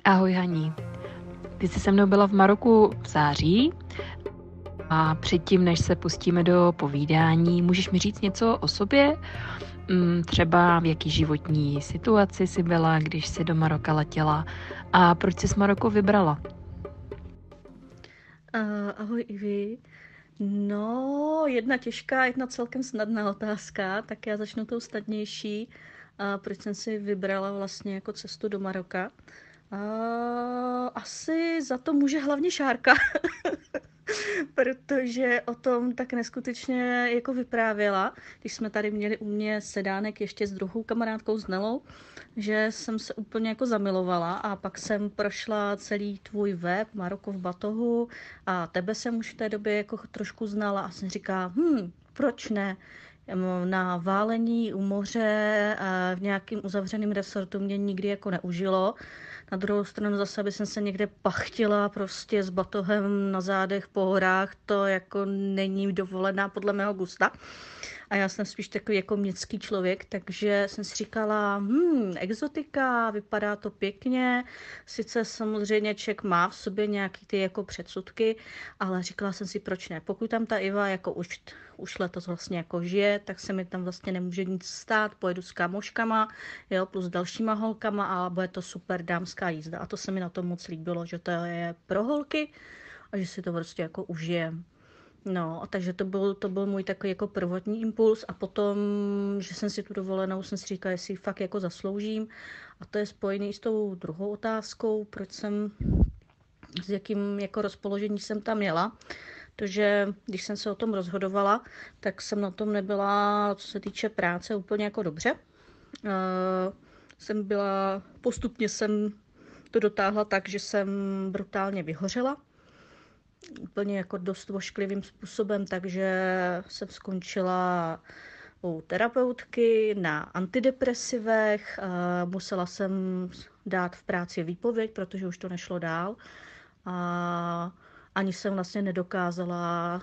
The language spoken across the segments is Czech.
Ahoj Haní, ty jsi se mnou byla v Maroku v září a předtím, než se pustíme do povídání, můžeš mi říct něco o sobě? Třeba v jaký životní situaci jsi byla, když jsi do Maroka letěla a proč jsi Maroko vybrala? Ahoj Ivi. No, jedna těžká, jedna celkem snadná otázka, tak já začnu tou snadnější. Proč jsem si vybrala vlastně jako cestu do Maroka? Asi za to může hlavně Šárka, protože o tom tak neskutečně jako vyprávěla, když jsme tady měli u mě sedánek ještě s druhou kamarádkou s Nelou, že jsem se úplně jako zamilovala a pak jsem prošla celý tvůj web Maroko v batohu a tebe jsem už v té době jako trošku znala a jsem říká, proč ne? Na válení u moře a v nějakým uzavřeným resortu mě nikdy jako neužilo. Na druhou stranu zase, aby jsem se někde pachtila prostě s batohem na zádech po horách, to jako není dovolená podle mého gusta. A já jsem spíš takový jako městský člověk, takže jsem si říkala, exotika, vypadá to pěkně, sice samozřejmě člověk má v sobě nějaký ty jako předsudky, ale říkala jsem si, proč ne. Pokud tam ta Iva jako už letos vlastně jako žije, tak se mi tam vlastně nemůže nic stát, pojedu s kámoškama, jo, plus dalšíma holkama a bude to super dámská jízda. A to se mi na tom moc líbilo, že to je pro holky a že si to prostě jako užijem. No, takže to byl můj takový jako prvotní impuls a potom, že jsem si tu dovolenou, jsem si říkala, jestli ji fakt jako zasloužím. A to je spojený s tou druhou otázkou, s jakým jako rozpoložení jsem tam jela. Protože když jsem se o tom rozhodovala, tak jsem na tom nebyla, co se týče práce, úplně jako dobře. Postupně jsem to dotáhla tak, že jsem brutálně vyhořela úplně jako dost vošklivým způsobem, takže jsem skončila u terapeutky na antidepresivech, musela jsem dát v práci výpověď, protože už to nešlo dál a ani jsem vlastně nedokázala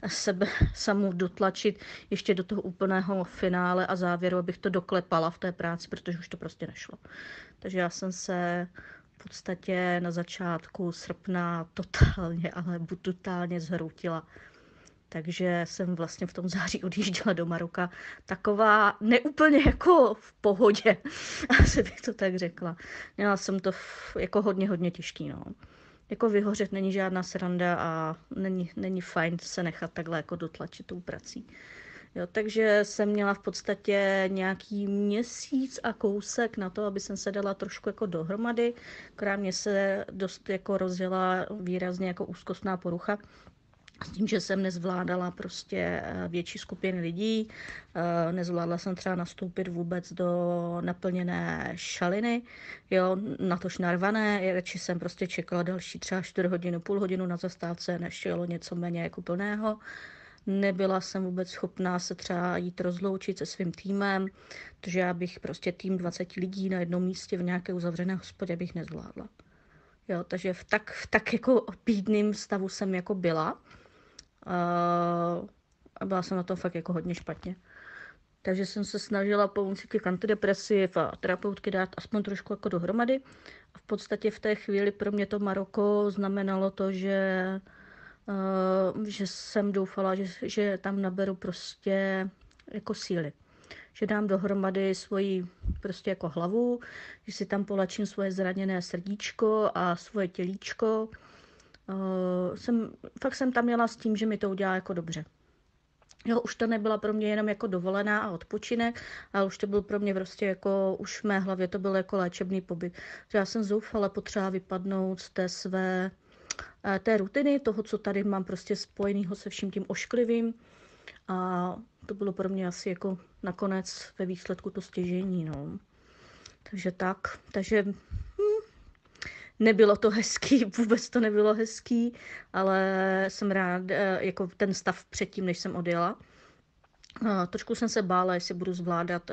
sebe samu dotlačit ještě do toho úplného finále a závěru, abych to doklepala v té práci, protože už to prostě nešlo. Takže já jsem se v podstatě na začátku srpna totálně zhroutila. Takže jsem vlastně v tom září odjížděla do Maroka taková neúplně jako v pohodě, asi bych to tak řekla. Měla jsem to jako hodně těžký, no. Jako vyhořet není žádná sranda a není fajn se nechat takhle jako dotlačit tou prací. Jo, takže jsem měla v podstatě nějaký měsíc a kousek na to, aby jsem se dala trošku jako dohromady. Akorát mě se dost jako rozjela výrazně jako úzkostná porucha. S tím, že jsem nezvládala prostě větší skupiny lidí, nezvládla jsem třeba nastoupit vůbec do naplněné šaliny, jo, natož narvané, radši jsem prostě čekala další třeba 4 hodiny, půl hodinu na zastávce, než jelo něco méně jako plného. Nebyla jsem vůbec schopná se třeba jít rozloučit se svým týmem, protože já bych prostě tým 20 lidí na jednom místě v nějaké uzavřené hospodě bych nezvládla. Jo, takže v tak jako bídným stavu jsem jako byla. A byla jsem na tom fakt jako hodně špatně. Takže jsem se snažila pomocí těch antidepresiv a terapeutky dát aspoň trošku jako dohromady. A v podstatě v té chvíli pro mě to Maroko znamenalo to, že jsem doufala, že tam naberu prostě jako síly. Že dám dohromady svoji prostě jako hlavu, že si tam polačím svoje zraněné srdíčko a svoje tělíčko. Fakt jsem tam měla s tím, že mi to udělá jako dobře. Jo, už to nebyla pro mě jenom jako dovolená a odpočinek, ale už to byl pro mě prostě jako, už v mé hlavě to byl jako léčebný pobyt. Že já jsem zoufala potřeba vypadnout z té rutiny, toho, co tady mám prostě spojenýho se vším tím ošklivým. A to bylo pro mě asi jako nakonec ve výsledku to stěžení, no. Takže tak, nebylo to hezký, vůbec to nebylo hezký, ale jsem rád, jako ten stav předtím, než jsem odjela. Trošku jsem se bála, jestli budu zvládat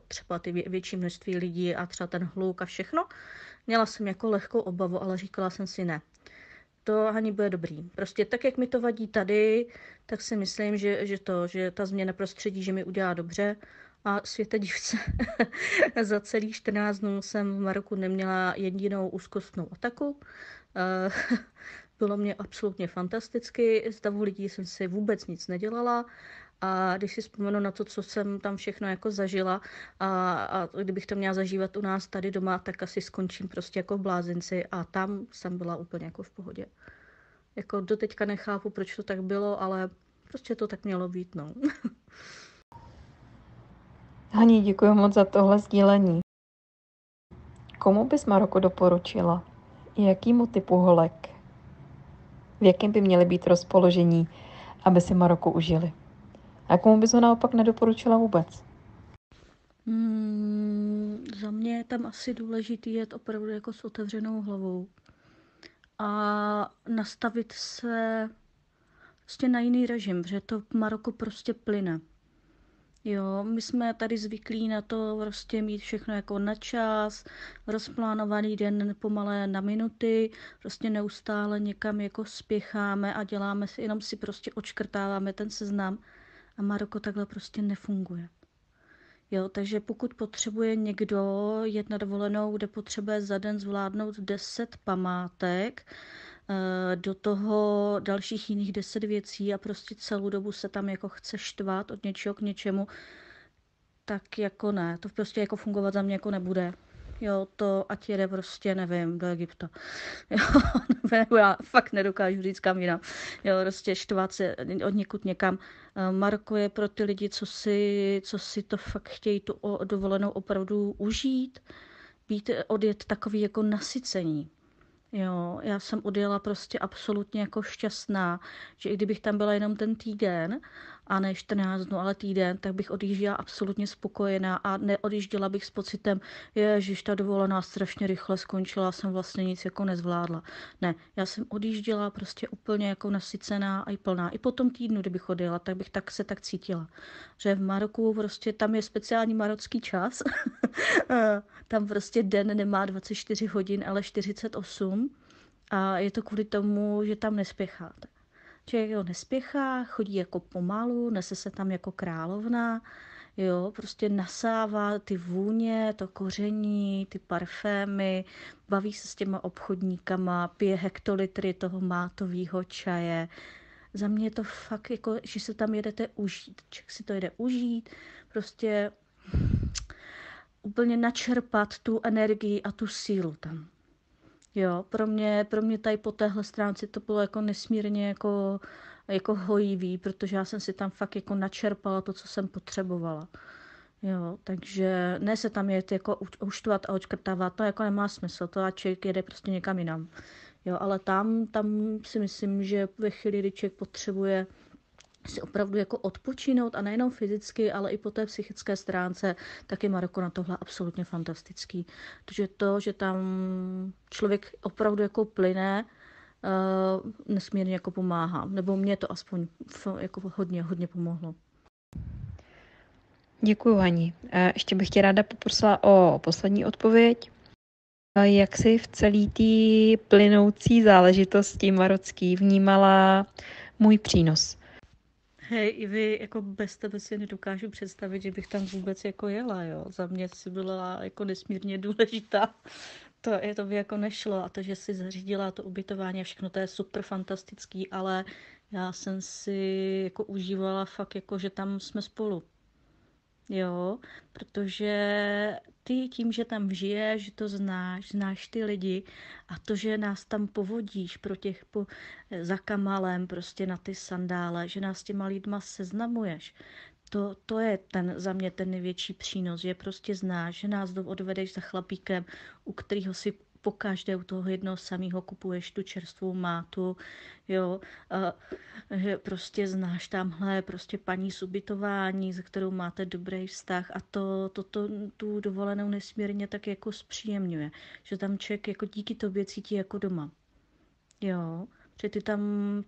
třeba ty větší množství lidí a třeba ten hluk a všechno. Měla jsem jako lehkou obavu, ale říkala jsem si ne. To ani bude dobrý. Prostě tak, jak mi to vadí tady, tak si myslím, že ta změna prostředí, že mi udělá dobře a světe divce. Za celých 14 dnů jsem v Maroku neměla jedinou úzkostnou ataku. Eh, Bylo mě absolutně fantasticky, z davu lidí jsem si vůbec nic nedělala a když si vzpomenu na to, co jsem tam všechno jako zažila a kdybych to měla zažívat u nás tady doma, tak asi skončím prostě jako v blázinci a tam jsem byla úplně jako v pohodě. Jako doteďka nechápu, proč to tak bylo, ale prostě to tak mělo být, no. Hani, děkuji moc za tohle sdílení. Komu bys Maroko doporučila? Jakýmu typu holek? V jakém by měly být rozpoložení, aby si Maroko užili? A komu bys ho naopak nedoporučila vůbec? Za mě je tam asi důležitý jet opravdu jako s otevřenou hlavou a nastavit se prostě na jiný režim, protože to Maroko prostě plyne. Jo, my jsme tady zvyklí na to prostě mít všechno jako na čas, rozplánovaný den pomalé na minuty, prostě neustále někam jako spěcháme a děláme si, jenom si prostě odškrtáváme ten seznam a Maroko takhle prostě nefunguje. Jo, takže pokud potřebuje někdo jet na dovolenou, kde potřebuje za den zvládnout 10 památek, do toho dalších jiných 10 věcí a prostě celou dobu se tam jako chce štvát od něčeho k něčemu, tak jako ne, to prostě jako fungovat za mě jako nebude. Jo, to ať jede prostě, nevím, do Egypta. Jo, nebo já fakt nedokážu říct kam jinam. Jo, prostě štvát se od někud někam. Maroko je pro ty lidi, co si to fakt chtějí tu dovolenou opravdu užít, odjet takový jako nasycení. Jo, já jsem odjela prostě absolutně jako šťastná, že i kdybych tam byla jenom ten týden, a ne 14 dnů, ale týden, tak bych odjížděla absolutně spokojená a neodjížděla bych s pocitem, ježiš, ta dovolená strašně rychle skončila, jsem vlastně nic jako nezvládla. Ne, já jsem odjížděla prostě úplně jako nasycená a i plná. I po tom týdnu, kdybych odjela, tak bych se tak cítila. Že v Maroku prostě tam je speciální marocký čas. Tam prostě den nemá 24 hodin, ale 48 a je to kvůli tomu, že tam nespěcháte. Člověk jo, nespěchá, chodí jako pomalu, nese se tam jako královna, jo, prostě nasává ty vůně, to koření, ty parfémy, baví se s těma obchodníkama, pije hektolitry toho mátového čaje. Za mě je to fakt jako, že se tam jedete užít, člověk si to jede užít, prostě úplně načerpat tu energii a tu sílu tam. Jo, pro mě tady po téhle stránce to bylo jako nesmírně jako hojivý, protože já jsem si tam fakt jako načerpala to, co jsem potřebovala. Jo, takže ne se tam jet jako uštvat a očkrtávat, to jako nemá smysl, to a člověk jede prostě někam jinam. Jo, ale tam si myslím, že ve chvíli, kdy člověk potřebuje si opravdu jako odpočinout a nejenom fyzicky, ale i po té psychické stránce, tak je Maroko na tohle absolutně fantastický. Protože to, že tam člověk opravdu jako plyne, nesmírně jako pomáhá. Nebo mě to aspoň jako hodně pomohlo. Děkuju, Hani. Ještě bych tě ráda poprosila o poslední odpověď. Jak jsi v celý té plynoucí záležitosti marocký vnímala můj přínos? Hej, i vy, jako bez tebe si nedokážu představit, že bych tam vůbec jako jela, jo. Za mě si byla jako nesmírně důležitá. To by jako nešlo a to, že si zařídila to ubytování a všechno, to je super fantastický, ale já jsem si jako užívala fakt jako, že tam jsme spolu. Jo, protože ty tím, že tam žiješ, že to znáš ty lidi a to, že nás tam povodíš za Kamalem prostě na ty sandále, že nás s těma lidma seznamuješ, to je za mě ten největší přínos, že prostě znáš, že nás odvedeš za chlapíkem, u kterého si pokaždé u toho jednoho samého kupuješ tu čerstvou mátu, jo, že prostě znáš tamhle prostě paní z ubytování, se kterou máte dobrý vztah a tu dovolenou nesmírně tak jako zpříjemňuje, že tam člověk jako díky tobě cítí jako doma, jo. Protože ty tam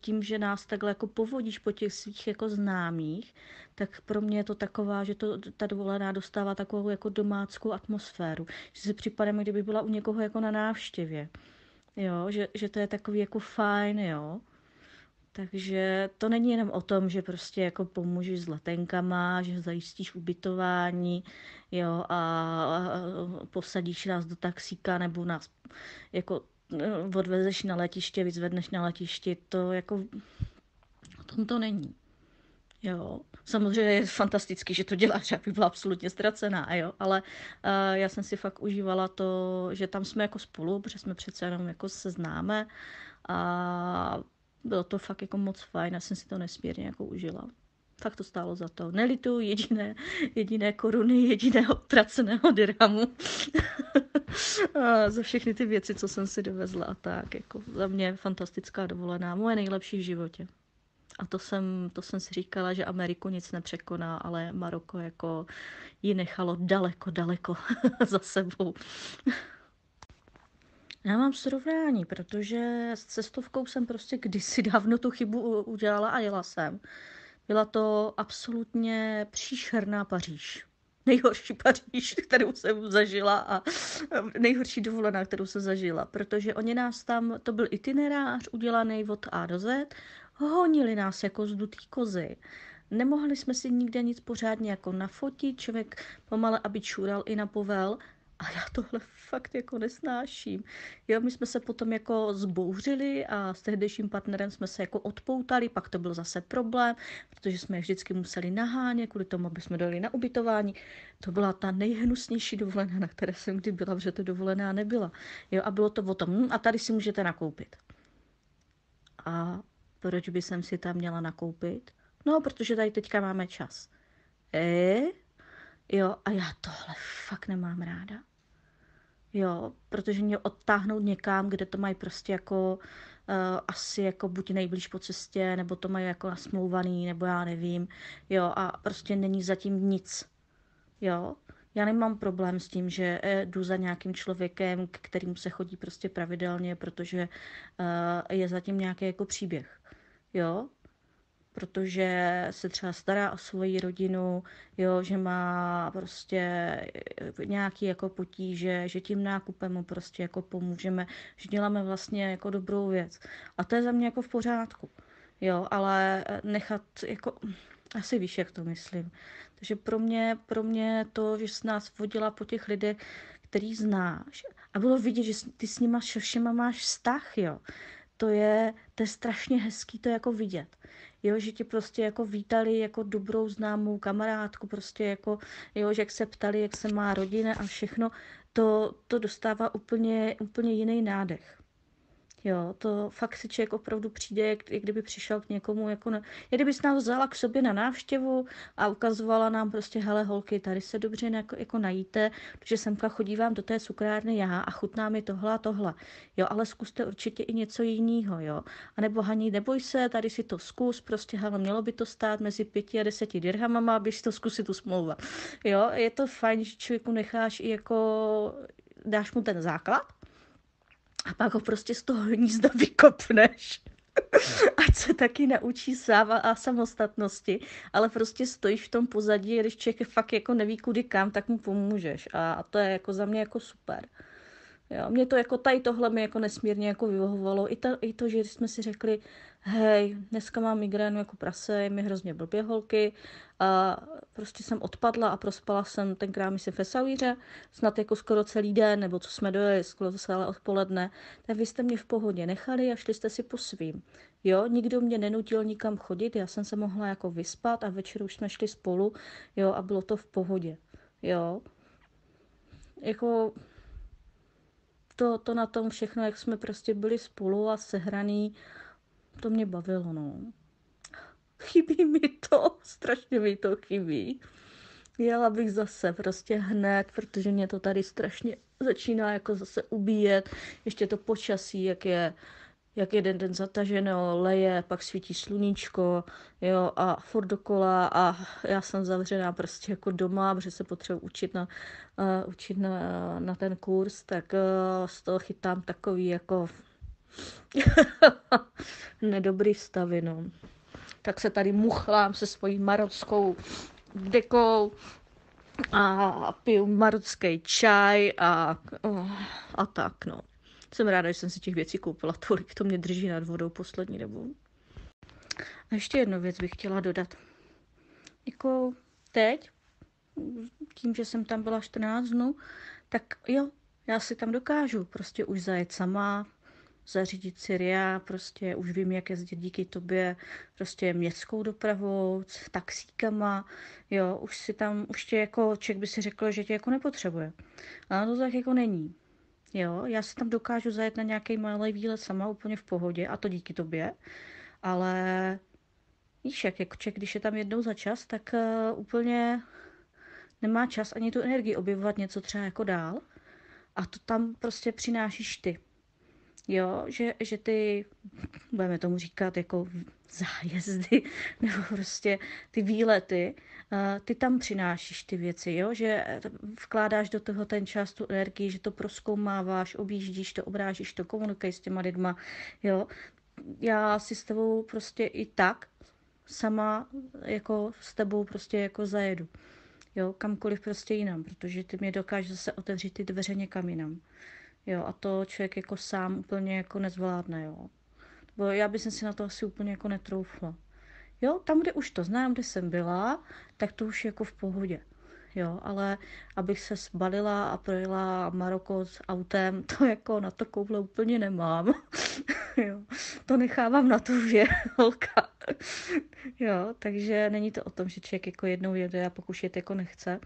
tím, že nás takhle jako povodíš po těch svých jako známých, tak pro mě je to taková, že ta dovolená dostává takovou jako domáckou atmosféru. Že si připadám, kdyby byla u někoho jako na návštěvě. Jo, že to je takový jako fajn, jo. Takže to není jenom o tom, že prostě jako pomůžeš s letenkama, že zajistíš ubytování, jo, a posadíš nás do taxíka nebo nás jako odvezeš na letiště, vyzvedneš na letišti, to jako o tom to není. Jo, samozřejmě je fantastický, že to děláš, aby byla absolutně ztracená, jo, ale já jsem si fakt užívala to, že tam jsme jako spolu, protože jsme přece jenom jako se známe a bylo to fakt jako moc fajn, já jsem si to nesmírně jako užila. Fakt to stálo za to. Nelituju jediné koruny, jediného utraceného dirhamu. Za všechny ty věci, co jsem si dovezla a tak, jako za mě fantastická dovolená, moje nejlepší v životě. A to jsem si říkala, že Ameriku nic nepřekoná, ale Maroko jako ji nechalo daleko, daleko za sebou. Já mám srovnání, protože s cestovkou jsem prostě kdysi dávno tu chybu udělala a jela jsem. Byla to absolutně příšerná Paříž. Nejhorší Paříž, kterou jsem zažila a nejhorší dovolená, kterou jsem zažila, protože oni nás tam, to byl itinerář udělaný od A do Z, honili nás jako zdutý kozy. Nemohli jsme si nikde nic pořádně jako nafotit, člověk pomale, aby čůral i na povel. A já tohle fakt jako nesnáším. Jo, my jsme se potom jako zbouřili a s tehdejším partnerem jsme se jako odpoutali, pak to byl zase problém, protože jsme je vždycky museli nahánět kvůli tomu, aby jsme dali na ubytování. To byla ta nejhnusnější dovolená, na které jsem kdy byla, protože to dovolená nebyla. Jo, a bylo to o tom, a tady si můžete nakoupit. A proč by jsem si tam měla nakoupit? No, protože tady teďka máme čas. Jo, a já tohle fakt nemám ráda. Jo, protože mě odtáhnout někam, kde to mají prostě jako asi jako buď nejblíž po cestě, nebo to mají jako nasmlouvaný, nebo já nevím. Jo, a prostě není zatím nic. Jo, já nemám problém s tím, že jdu za nějakým člověkem, k kterému se chodí prostě pravidelně, protože je zatím nějaký jako příběh. Jo, protože se třeba stará o svoji rodinu, jo, že má prostě nějaký jako potíže, že tím nákupem mu prostě jako pomůžeme, že děláme vlastně jako dobrou věc. A to je za mě jako v pořádku, jo, ale nechat jako, asi víš, jak to myslím. Takže pro mě to, že jsi nás vodila po těch lidech, který znáš a bylo vidět, že ty s nima všema máš vztah, jo. To je strašně hezký to jako vidět. Jo, že ti prostě jako vítali jako dobrou známou kamarádku, prostě jako, jo, že jak se ptali, jak se má rodina a všechno, to dostává úplně jiný nádech. Jo, to fakt si člověk opravdu přijde, jak kdyby přišel k někomu, jako jak kdybys nás vzala k sobě na návštěvu a ukazovala nám prostě, hele holky, tady se dobře jako najíte, protože semka chodívám do té cukrárny já a chutná mi tohle a tohle. Jo, ale zkuste určitě i něco jiného, jo. A nebo Hani, neboj se, tady si to zkus, prostě hele, mělo by to stát mezi 5 a 10 dirhamama, abyš to zkusit usmlouvat. Jo, je to fajn, že člověku necháš i jako, dáš mu ten základ, a pak ho prostě z toho hnízda vykopneš. Ať se taky naučí sám a samostatnosti, ale prostě stojíš v tom pozadí, když člověk fakt jako neví kudy kam, tak mu pomůžeš. A to je jako za mě jako super. Jo, mě to jako tady tohle mi jako nesmírně jako vyhovovalo. I to, že jsme si řekli, hej, dneska mám migrénu jako prase, je mi hrozně blbě holky. A prostě jsem odpadla a prospala jsem tenkrát myslím v Essaouíře, snad jako skoro celý den, nebo co jsme dojeli, skoro celé odpoledne. Tak vy jste mě v pohodě nechali a šli jste si po svým. Jo, nikdo mě nenutil nikam chodit, já jsem se mohla jako vyspat a večer už jsme šli spolu, jo, a bylo to v pohodě. Jo, jako to na tom všechno, jak jsme prostě byli spolu a sehraný, to mě bavilo, no. Chybí mi to, strašně mi to chybí. Jela bych zase prostě hned, protože mě to tady strašně začíná jako zase ubíjet. Ještě to počasí, jak je jeden den zataženo, leje, pak svítí sluníčko, jo, a furt dokola a já jsem zavřená prostě jako doma, protože se potřebuji učit na ten kurz, tak z toho chytám takový jako nedobrý stavy, no. Tak se tady muchlám se svojí marockou dekou a piju marocký čaj a tak, no. Jsem ráda, že jsem si těch věcí koupila tolik, to mě drží nad vodou poslední dobou. A ještě jednu věc bych chtěla dodat. Jako teď, tím, že jsem tam byla 14 dnů, tak jo, já si tam dokážu prostě už zajet sama, zařídit si RIA, prostě už vím, jak jezdit díky tobě, prostě městskou dopravou, taxíkama, jo, už si tam, už tě jako, člověk by si řekl, že tě jako nepotřebuje. Ale to tak jako není. Jo, já si tam dokážu zajet na nějaký malý výlet sama úplně v pohodě a to díky tobě, ale víš, jak jako člověk, když je tam jednou za čas, tak úplně nemá čas ani tu energii objevovat něco třeba jako dál a to tam prostě přinášíš ty. Jo, že ty, budeme tomu říkat jako zájezdy, nebo prostě ty výlety, ty tam přinášíš ty věci, jo, že vkládáš do toho ten čas, tu energii, že to prozkoumáváš, objíždíš to, obrážíš to, komunikuješ s těma lidma, jo. Já si s tebou prostě i tak sama jako s tebou prostě jako zajedu. Jo, kamkoliv prostě jinam, protože ty mě dokážeš zase otevřít ty dveře někam jinam. Jo, a to člověk jako sám úplně jako nezvládne, jo. Bo já bych si na to asi úplně jako netroufla. Jo, tam, kde už to znám, kde jsem byla, tak to už je jako v pohodě. Jo, ale abych se sbalila a projela Maroko s autem, to jako na to koule úplně nemám. Jo, to nechávám na to, že holka. Jo, takže není to o tom, že člověk jako jednou jede a pokud jet jako nechce.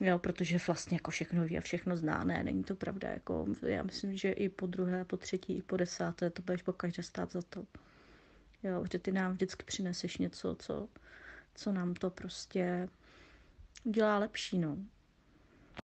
Jo, protože vlastně jako všechno ví a všechno zná. Ne, není to pravda. Jako, já myslím, že i po druhé, po třetí, i po desáté to budeš pokaždé stát za to. Jo, že ty nám vždycky přineseš něco, co nám to prostě udělá lepší, no.